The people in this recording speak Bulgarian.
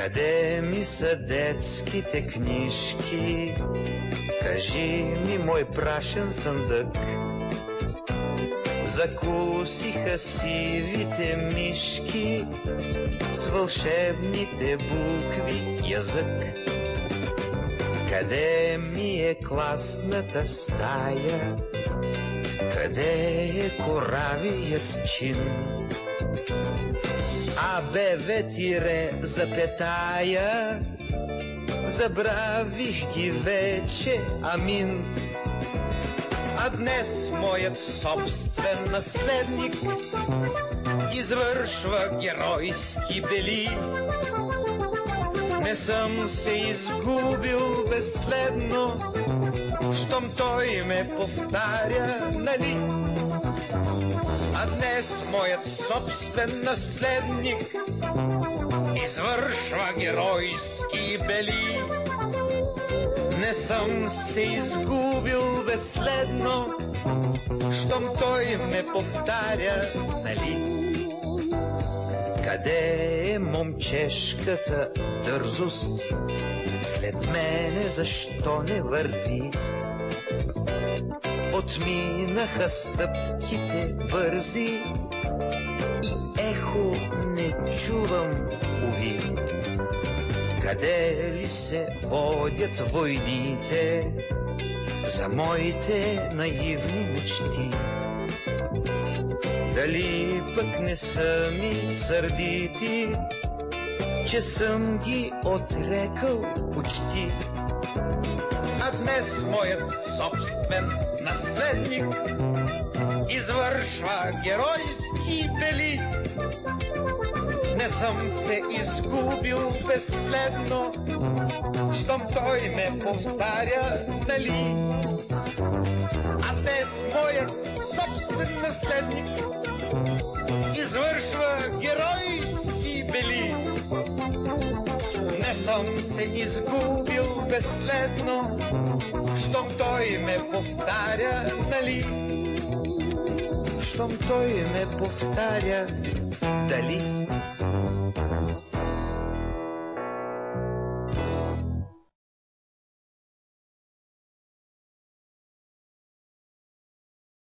Къде ми са детските книжки? Кажи ми, мой прашен съндък. Закусиха сивите мишки с вълшебните букви язък. Къде ми е класната стая? Къде е коравият чин? АБВ тире запетая, забравих ги вече, амин. А днес моят собствен наследник извършва геройски бели. Не съм се изгубил безследно, щом той ме повтаря, нали? А днес моят собствен наследник извършва геройски бели. Не съм се изгубил безследно, щом той ме повтаря, нали? Къде е момчешката дързост? След мене защо не върви? Отминаха стъпките бързи и ехо не чувам, уви. Къде ли се водят войните за моите наивни мечти? Дали пък не са ми сърдити, че съм ги отрекал почти? А днес моят собствен наследник извършва геройски бели. Не съм се изгубил безследно, щом той ме повтаря, нали? А днес моят собствен наследник извършва геройски бели. Не съм се изгубил безследно, щом той ме повтаря, нали? Щом той ме повтаря, дали?